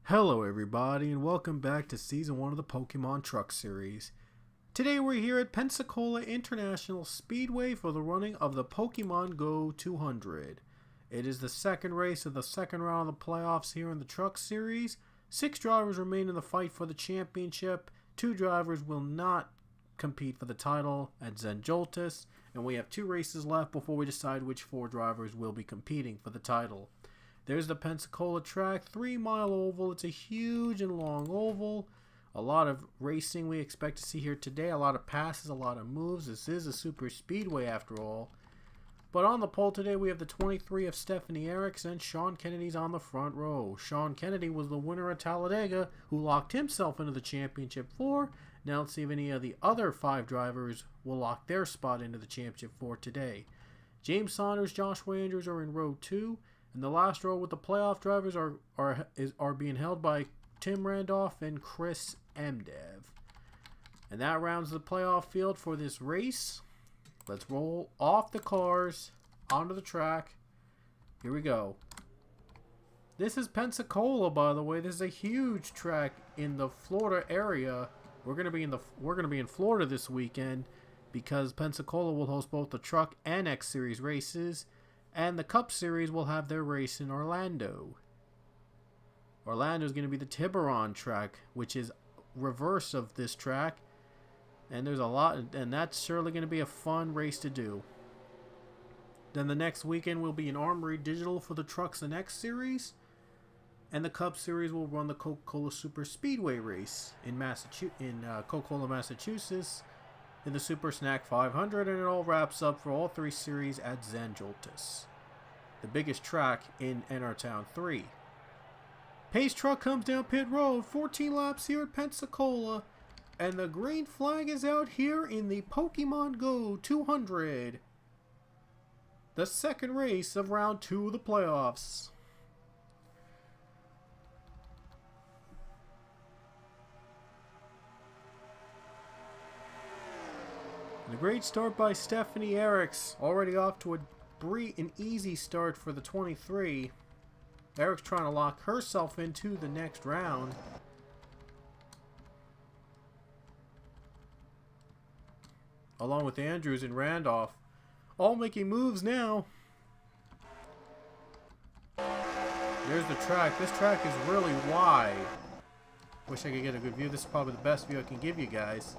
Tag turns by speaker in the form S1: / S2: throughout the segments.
S1: Hello everybody and welcome back to Season 1 of the Pokemon Truck Series. Today we're here at Pensacola International Speedway for the running of the Pokemon Go 200. It is the second race of the second round of the playoffs here in the Truck Series. 6 drivers remain in the fight for the championship. 2 drivers will not compete for the title at Zenjoltis, and we have 2 races left before we decide which 4 drivers will be competing for the title. There's the Pensacola track, 3-mile oval. It's a huge and long oval. A lot of racing we expect to see here today. A lot of passes, a lot of moves. This is a super speedway after all. But on the pole today we have the 23 of Stephanie Eriks, and Sean Kennedy's on the front row. Sean Kennedy was the winner at Talladega, who locked himself into the championship 4. Now let's see if any of the other 5 drivers will lock their spot into the championship 4 today. James Saunders, Joshua Andrews are in row 2. And the last row with the playoff drivers are being held by Tim Randolph and Chris Mdev. And that rounds the playoff field for this race. Let's roll off the cars onto the track. Here we go. This is Pensacola, by the way. This is a huge track in the Florida area. We're gonna be in Florida this weekend because Pensacola will host both the Truck and X Series races. And the Cup Series will have their race in Orlando. Orlando is going to be the Tiburon track, which is reverse of this track. And there's a lot, and that's surely going to be a fun race to do. Then the next weekend will be an Armory Digital for the Trucks and X Series. And the Cup Series will run the Coca-Cola Super Speedway race in Coca-Cola, Massachusetts, in the Super Snack 500, and it all wraps up for all 3 series at Zenjoltis, the biggest track in Town 3. Pace truck comes down pit road, 14 laps here at Pensacola, and the green flag is out here in the Pokemon Go 200, the second race of round 2 of the playoffs. And a great start by Stephanie Eriks, already off to an easy start for the 23. Eriks trying to lock herself into the next round. Along with Andrews and Randolph, all making moves now. There's the track. This track is really wide. Wish I could get a good view. This is probably the best view I can give you guys.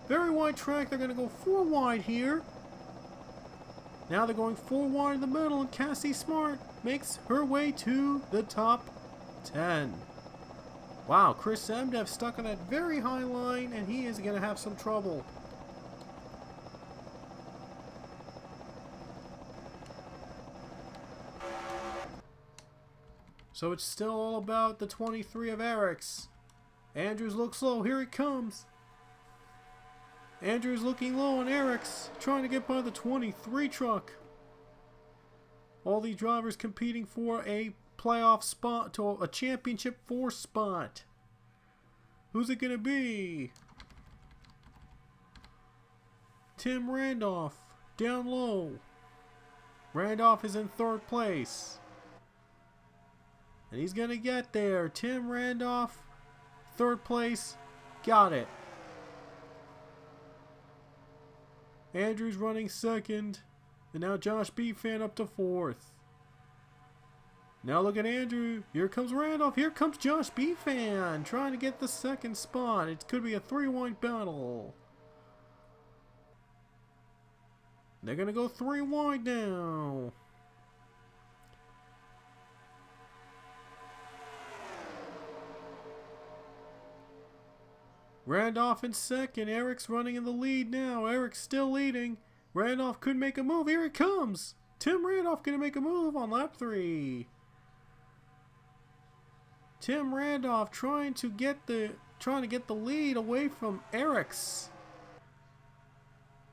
S1: Very wide track. They're going to go 4 wide here. Now they're going 4 wide in the middle, and Cassie Smart makes her way to the top 10. Wow, Chris Mdev stuck on that very high line, and he is going to have some trouble. So it's still all about the 23 of Eriks. Andrews looks low. Here it comes. Andrews looking low on Eriks, trying to get by the 23 truck. All these drivers competing for a playoff spot, to a championship 4 spot. Who's it going to be? Tim Randolph, down low. Randolph is in 3rd place. And he's going to get there. Tim Randolph, 3rd place, got it. Andrews running 2nd, and now Josh B-Fan up to 4th. Now look at Andrew. Here comes Randolph. Here comes Josh B-Fan trying to get the 2nd spot. It could be a 3-wide battle. They're going to go 3 wide now. Randolph in 2nd. Eriks running in the lead now. Eriks still leading. Randolph could make a move. Here it comes. Tim Randolph going to make a move on lap 3. Tim Randolph trying to get the lead away from Eriks.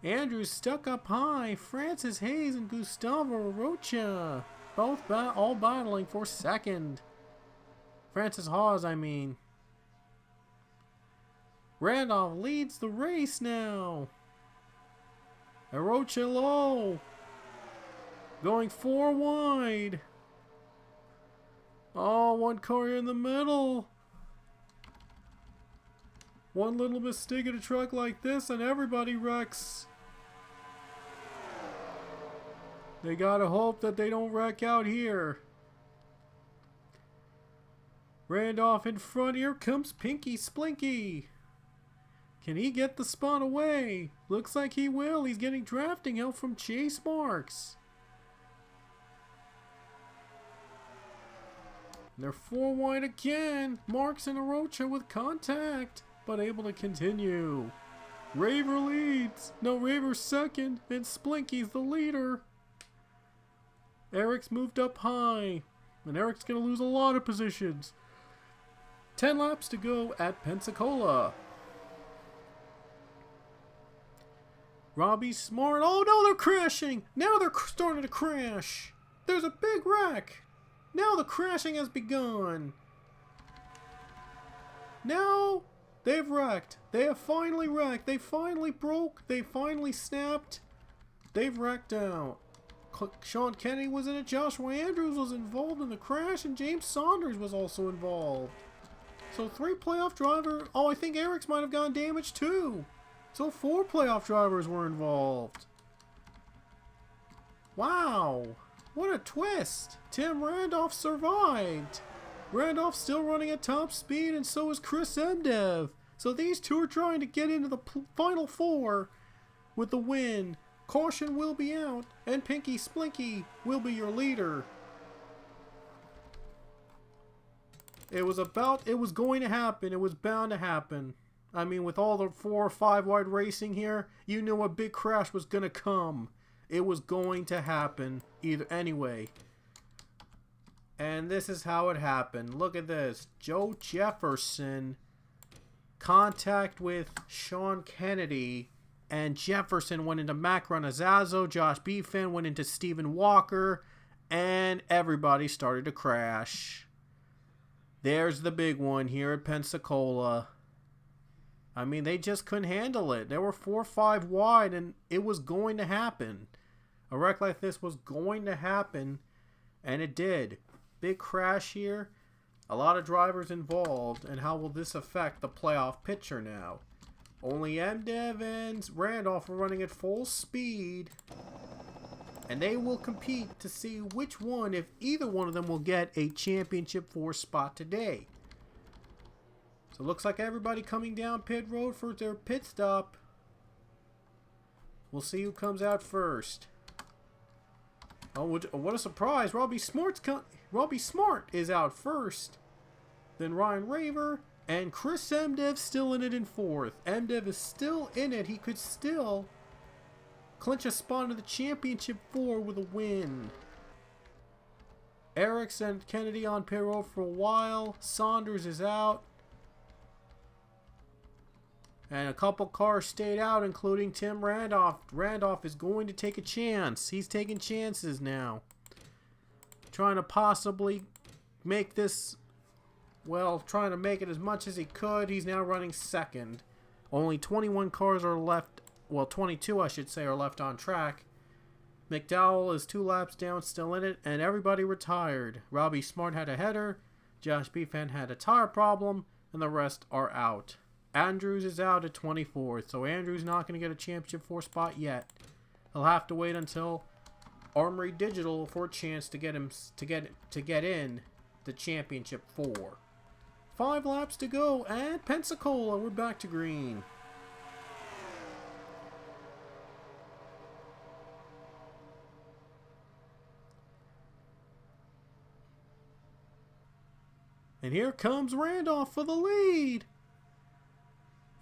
S1: Andrews stuck up high. Francis Hayes and Gustavo Rocha both all battling for 2nd. Francis Hawes, I mean. Randolph leads the race now. Arocha low. Going 4 wide. Oh, one car in the middle. One little mistake in a truck like this and everybody wrecks. They gotta hope that they don't wreck out here. Randolph in front. Here comes Pinky Splinky. Can he get the spot away? Looks like he will. He's getting drafting help from Chase Marks. They're 4 wide again. Marks and Arocha with contact, but able to continue. Raver leads. No, Raver's second, and Splinky's the leader. Eric's moved up high, and Eric's going to lose a lot of positions. 10 laps to go at Pensacola. Robbie Smart. Oh no, they're crashing. Now they're starting to crash. There's a big wreck. Now the crashing has begun. Now they've wrecked. They have finally wrecked. They finally broke. They finally snapped. They've wrecked out. Sean Kennedy was in it. Joshua Andrews was involved in the crash, and James Saunders was also involved. So 3 playoff drivers. Oh, I think Eric's might have gotten damaged too. So 4 playoff drivers were involved. Wow. What a twist. Tim Randolph survived. Randolph's still running at top speed, and so is Chris Emdev. So these two are trying to get into the final 4 with the win. Caution will be out, and Pinky Splinky will be your leader. It was going to happen. It was bound to happen. I mean, with all the 4 or 5 wide racing here, you knew a big crash was going to come. It was going to happen anyway. And this is how it happened. Look at this. Joe Jefferson contact with Sean Kennedy, and Jefferson went into Mac Ranazzazo. Josh Beefan went into Stephen Walker, and everybody started to crash. There's the big one here at Pensacola. I mean, they just couldn't handle it. They were 4 or 5 wide, and it was going to happen. A wreck like this was going to happen, and it did. Big crash here. A lot of drivers involved, and how will this affect the playoff picture now? Only MDev and Randolph are running at full speed, and they will compete to see which one, if either one of them, will get a championship 4 spot today. So it looks like everybody coming down pit road for their pit stop. We'll see who comes out first. Oh, what a surprise. Robbie Smart is out first. Then Ryan Raver and Chris Emdev still in it in 4th. Emdev is still in it. He could still clinch a spot in the championship 4 with a win. Eric and Kennedy on pit road for a while. Saunders is out. And a couple cars stayed out, including Tim Randolph. Randolph is going to take a chance. He's taking chances now. Trying to possibly make this, well, trying to make it as much as he could. He's now running 2nd. Only 21 cars are left, well, 22 I should say, are left on track. McDowell is 2 laps down, still in it, and everybody retired. Robbie Smart had a header. Josh Beefan had a tire problem, and the rest are out. Andrews is out at 24th, so Andrews not going to get a championship 4 spot yet. He'll have to wait until Armory Digital for a chance to get him to get in the championship 4. 5 laps to go at Pensacola. We're back to green. And here comes Randolph for the lead.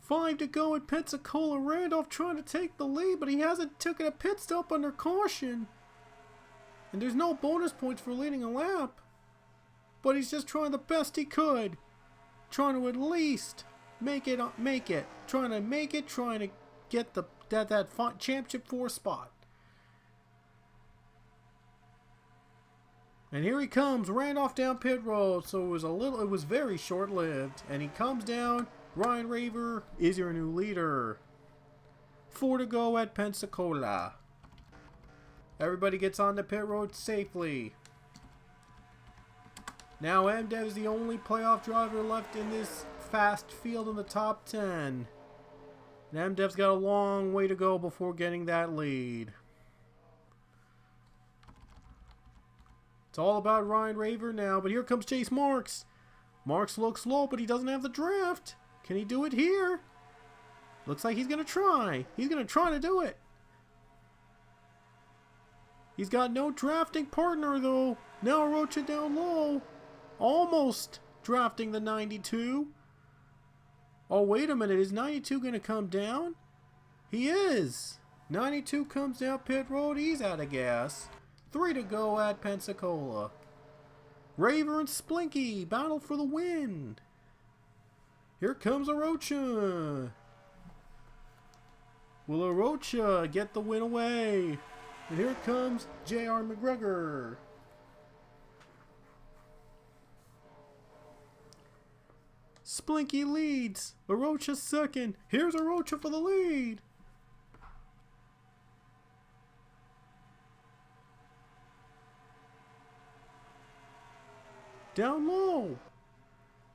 S1: 5 to go at Pensacola. Randolph trying to take the lead, but he hasn't taken a pit stop under caution. And there's no bonus points for leading a lap. But he's just trying the best he could. Trying to at least make it. Trying to make it. Trying to get that championship 4 spot. And here he comes. Randolph down pit road. So it was very short-lived. And he comes down. Ryan Raver is your new leader. 4 to go at Pensacola. Everybody gets on the pit road safely. Now MDev is the only playoff driver left in this fast field in the top 10. And MDev's got a long way to go before getting that lead. It's all about Ryan Raver now, but here comes Chase Marks. Marks looks low, but he doesn't have the draft. Can he do it here? Looks like he's going to try. He's going to try to do it. He's got no drafting partner, though. Now Rocha down low. Almost drafting the 92. Oh, wait a minute. Is 92 going to come down? He is. 92 comes down pit road. He's out of gas. 3 to go at Pensacola. Raver and Splinky battle for the win. Here comes Arocha. Will Arocha get the win away? And here comes J.R. McGregor. Splinky leads. Arocha second. Here's Arocha for the lead. Down low.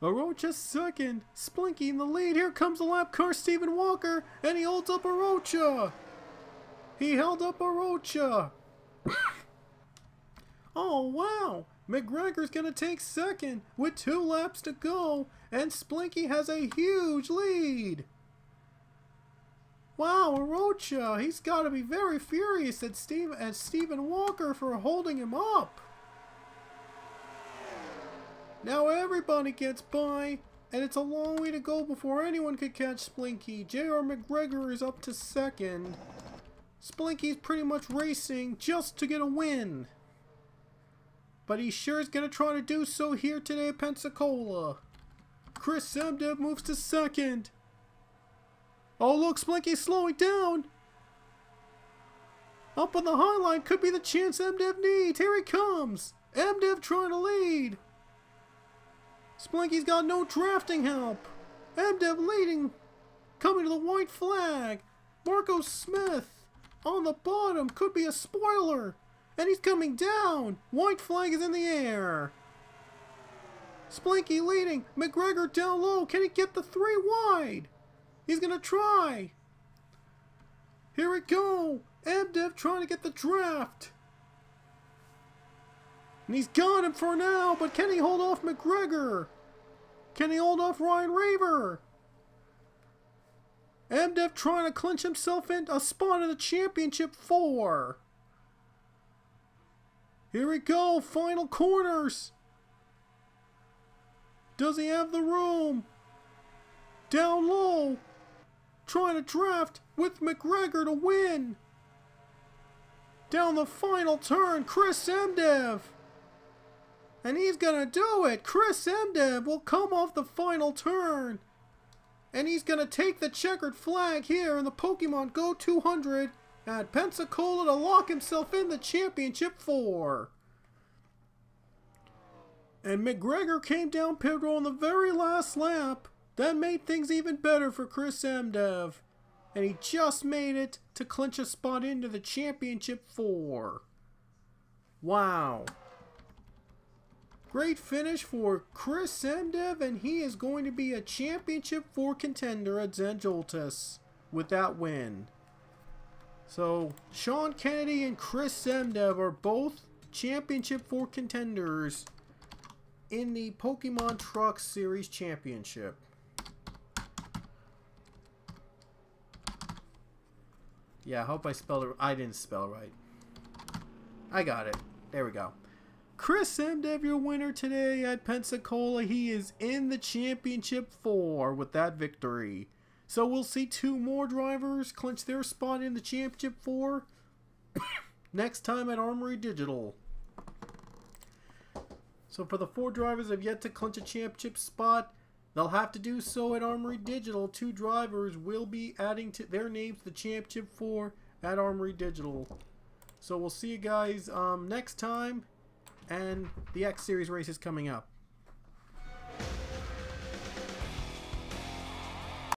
S1: Arocha second. Splinky in the lead. Here comes the lap car, Stephen Walker. And he holds up Arocha. He held up Arocha. Oh, wow. McGregor's going to take second with 2 laps to go. And Splinky has a huge lead. Wow, Arocha. He's got to be very furious at Stephen Walker for holding him up. Now everybody gets by, and it's a long way to go before anyone could catch Splinky. J.R. McGregor is up to second. Splinky's pretty much racing just to get a win. But he sure is going to try to do so here today at Pensacola. Chris MDev moves to second. Oh look, Splinky's slowing down. Up on the high line could be the chance MDev needs. Here he comes. MDev trying to lead. Splinky's got no drafting help. MDev leading. Coming to the white flag. Marco Smith on the bottom. Could be a spoiler. And he's coming down. White flag is in the air. Splinky leading. McGregor down low. Can he get the 3 wide? He's going to try. Here we go. MDev trying to get the draft. And he's got him for now, but can he hold off McGregor? Can he hold off Ryan Raver? MDev trying to clinch himself in a spot in the championship 4. Here we go, final corners. Does he have the room? Down low. Trying to draft with McGregor to win. Down the final turn, Chris MDev. And he's going to do it. Chris MDev will come off the final turn. And he's going to take the checkered flag here in the Pokemon Go 200 at Pensacola to lock himself in the championship 4. And McGregor came down pit road on the very last lap. That made things even better for Chris MDev. And he just made it to clinch a spot into the championship 4. Wow. Great finish for Chris MDev, and he is going to be a championship 4 contender at Zanjoltas with that win. So, Sean Kennedy and Chris MDev are both championship 4 contenders in the Pokemon Truck Series Championship. Yeah, I hope I spelled it. I didn't spell it right. I got it. There we go. Chris MDev, your winner today at Pensacola. He is in the Championship 4 with that victory. So we'll see 2 more drivers clinch their spot in the Championship 4 next time at Armory Digital. So for the 4 drivers that have yet to clinch a championship spot, they'll have to do so at Armory Digital. 2 drivers will be adding to their names to the Championship 4 at Armory Digital. So we'll see you guys next time. And the X Series race is coming up.